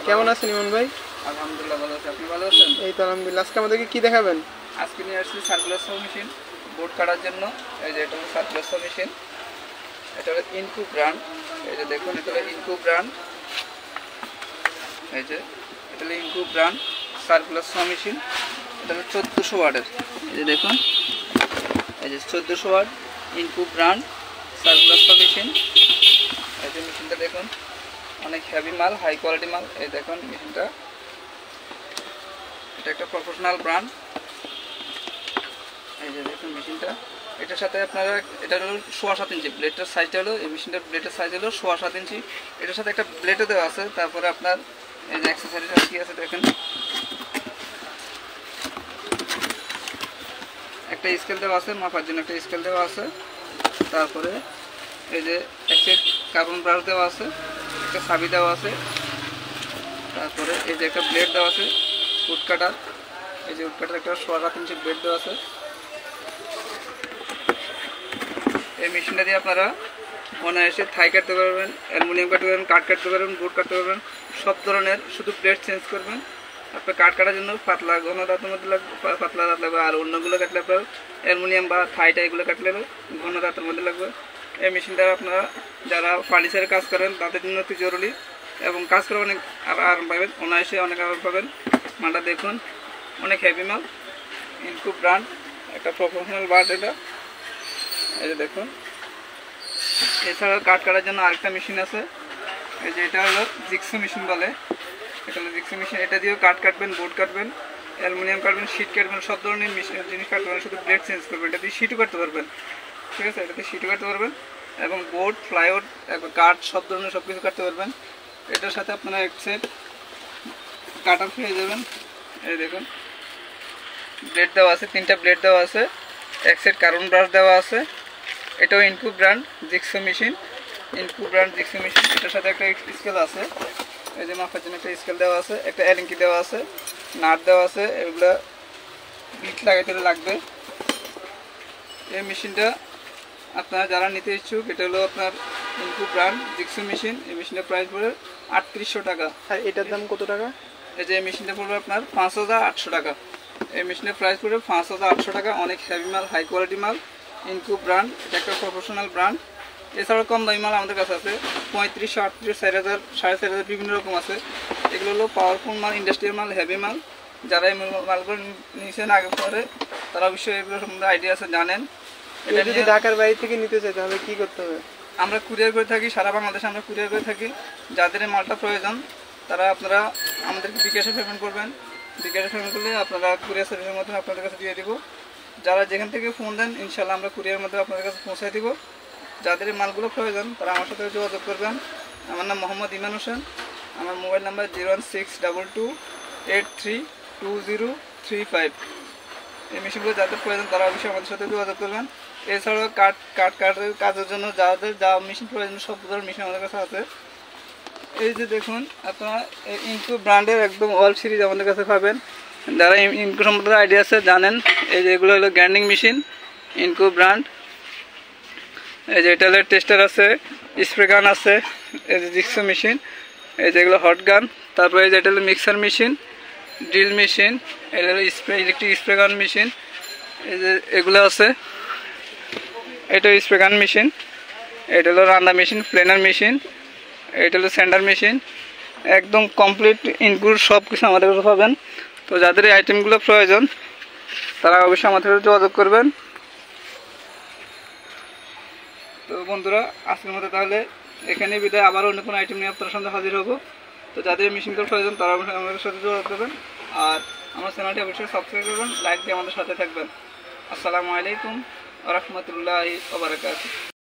কেমন আছেন ইমন ভাই? আলহামদুলিল্লাহ ভালো আছি। আপনি ভালো আছেন? এই তো আলহামদুলিল্লাহ। আজকে আমাদেরকে কি দেখাবেন? আজকে নিয়ে আসছি সার্কুলার সো মেশিন বোর্ড কাটার জন্য। এই যে এটা হলো সার্কুলার সো মেশিন, এটা হলো ইনকু ব্র্যান্ড। এই যে দেখুন, এটা হলো ইনকু ব্র্যান্ড। এই যে এটা হলো ইনকু ব্র্যান্ড সার্কুলার সো মেশিন। এটা হলো 1400 ওয়াটের। এই যে দেখুন, এই যে 1400 watt ইনকু brand circular so machine. এই যে মেশিনটা দেখুন, অনেক হেভি মাল, হাই কোয়ালিটি মাল। এই দেখুন মেশিনটা, এটা একটা প্রফেশনাল ব্র্যান্ড। এই যে দেখুন মেশিনটা, এটার সাথে আপনারা, এটা হলো 7.5 ইঞ্চি ব্লেডের সাইজটা হলো, এই মেশিনটার ব্লেডের সাইজ হলো 7.5 ইঞ্চি। এটার সাথে একটা ব্লেডও দেওয়া আছে। তারপরে আপনার এই যে অ্যাক্সেসরিজ কি আছে দেখেন, একটা স্কেল দেওয়া আছে, মাপার জন্য একটা স্কেল দেওয়া আছে। তারপরে এই যে একটা কার্বন ব্রাশ দেওয়া আছে, একটা চাবি দেওয়া আছে। তারপরে এই যে একটা ব্লেড দেওয়া আছে উড কাটার। এই যে উড কাটার একটা 7.5 ইঞ্চি ব্লেড দেওয়া আছে। এই মেশিনটা দিয়ে আপনারা অনায়াসে থাই কাটতে পারবেন, অ্যালুমিনিয়াম কাটতে পারবেন, কাঠ কাটতে পারবেন, বোর্ড কাটতে পারবেন, সব ধরনের। শুধু ব্লেড চেঞ্জ করবেন। আপনার কাঠ কাটার জন্য পাতলা ঘন দাঁতের মধ্যে লাগবে, পাতলা দাঁত লাগবে। আর অন্যগুলো কাটলে আপনার অ্যালুমিনিয়াম বা থাইটা এগুলো কাটলে ঘন দাঁতের মধ্যে লাগবে। এই মেশিনটা আপনারা যারা ফার্নিচারের কাজ করেন তাদের জন্য অতি জরুরি, এবং কাজ করে অনেক আরাম পাবেন, অনায়াসে অনেক আরাম পাবেন। মালটা দেখুন, অনেক হেভি মাল, ইনকু ব্র্যান্ড, একটা প্রফেশনাল ব্র্যান্ড এটা। এই যে দেখুন, এছাড়াও কাঠ কাটার জন্য আরেকটা মেশিন আছে। এই যে এটা হলো জিক্সো মেশিন বলে, এটা হলো জিক্সো মেশিন। এটা দিয়েও কাঠ কাটবেন, বোর্ড কাটবেন, অ্যালুমিনিয়াম কাটবেন, শীট কাটবেন, সব ধরনের জিনিস কাটতে পারবেন। শুধু ব্লেড চেঞ্জ করবেন। এটা দিয়ে শীটও কাটতে পারবেন, ঠিক আছে? এটা দিয়ে শীটও কাটতে পারবেন, এবং বোর্ড, ফ্লাইউড, কাঠ, সব ধরনের সব কিছু কাটতে পারবেন। এটার সাথে আপনারা এক সেট কাটার পেয়ে যাবেন। এই দেখুন, ব্লেড দেওয়া আছে, 3টা ব্লেড দেওয়া আছে, এক সেট কার্বন ব্রাশ দেওয়া আছে। এটাও ইনকু ব্র্যান্ড জিক্সো মেশিন, ইনকু ব্র্যান্ড জিক্সো মেশিন। এটার সাথে একটা স্কেল আছে, এই যে মাপার জন্য একটা স্কেল দেওয়া আছে, একটা অ্যালিঙ্কি দেওয়া আছে, নাট দেওয়া আছে। এগুলো বিট লাগাইতে লাগবে। এই মেশিনটা আপনারা যারা নিতে ইচ্ছুক, এটা হলো আপনার ইনকু ব্র্যান্ড জিক্সো মেশিন। এই মেশিনের প্রাইস পড়ে 3800 টাকা। আর এটার দাম কত টাকা? এই যে মেশিনটা পড়বে আপনার 5800 টাকা। এই মেশিনের প্রাইস পড়বে 5800 টাকা। অনেক হেভি মাল, হাই কোয়ালিটি মাল, ইনকু ব্র্যান্ড, এটা একটা প্রফেশনাল ব্র্যান্ড। এছাড়াও কম দামি মাল আমাদের কাছে আছে, 3500, 3800, 4000, 4500, বিভিন্ন রকম আছে। এগুলো হলো পাওয়ারফুল মাল, ইন্ডাস্ট্রিয়াল মাল, হেভি মাল। যারা এই মালগুলো নিয়েছেন আগে পরে, তারা অবশ্যই এগুলো সম্বন্ধে আইডিয়া আছে, জানেন। এটা যদি ঢাকার বাইরে থেকে নিতে চাই তাহলে কি করতে হবে? আমরা কুরিয়ার করে থাকি, সারা বাংলাদেশে আমরা কুরিয়ার করে থাকি। যাদের এই মালটা প্রয়োজন তারা আপনারা আমাদেরকে বিকাশে পেমেন্ট করবেন। বিকাশে পেমেন্ট করলে আপনারা কুরিয়ার সার্ভিসের মাধ্যমে আপনাদের কাছে দিয়ে দিব। যারা যেখান থেকে ফোন দেন, ইনশাল্লাহ আমরা কুরিয়ার মাধ্যমে আপনাদের কাছে পৌঁছায় দিব। যাদের এই মালগুলো প্রয়োজন তারা আমার সাথে যোগাযোগ করবেন। আমার নাম মোহাম্মদ ইমান হোসেন। আমার মোবাইল নাম্বার 01622832035। এই মেশিনগুলো যাদের প্রয়োজন তারা অবশ্যই আমাদের সাথে যোগাযোগ করবেন। এছাড়াও কাঠের কাজের জন্য যাদের যা মেশিন প্রয়োজন, সব ধরনের মেশিন আমাদের কাছে আছে। এই যে দেখুন, আপনারা ইনকু ব্র্যান্ডের একদম অল সিরিজ আমাদের কাছে পাবেন। যারা ইনকু সম্বন্ধে আইডিয়া আছে, জানেন। এই যে এগুলো হলো গ্রাইন্ডিং মেশিন, ইনকু ব্র্যান্ড। এই যে এটা হলো টেস্টার আছে, স্প্রে গান আছে। এই যে জিক্সো মেশিন, এই যে এগুলো হট গান। তারপরে এই যে এটা হলো মিক্সার মেশিন, ড্রিল মেশিন, এটা হলো ইলেকট্রিক স্প্রে গান মেশিন। এই যে এগুলো আছে, এটা স্প্রে গান মেশিন। এটা হলো রান্না মেশিন, প্লেনার মেশিন। এটা হলো স্যান্ডার মেশিন। একদম কমপ্লিট ইনক্লুড সব কিছু আমাদের কাছে পাবেন। তো যাদের এই আইটেমগুলো প্রয়োজন তারা অবশ্যই আমাদের সাথে যোগাযোগ করবেন। তো বন্ধুরা, আজকের মতো তাহলে এখানে বিদায়। আবার অন্য কোনো আইটেম নিয়ে আপনার সামনে হাজির হবো। তো যাদের মেশিনগুলো প্রয়োজন তারা অবশ্যই আমাদের সাথে যোগাযোগ করবেন। আর আমার চ্যানেলটি অবশ্যই সাবস্ক্রাইব করবেন, লাইক দিয়ে আমাদের সাথে থাকবেন। আসসালামু আলাইকুম ওয়া রাহমাতুল্লাহি ওয়া বারাকাতুহু।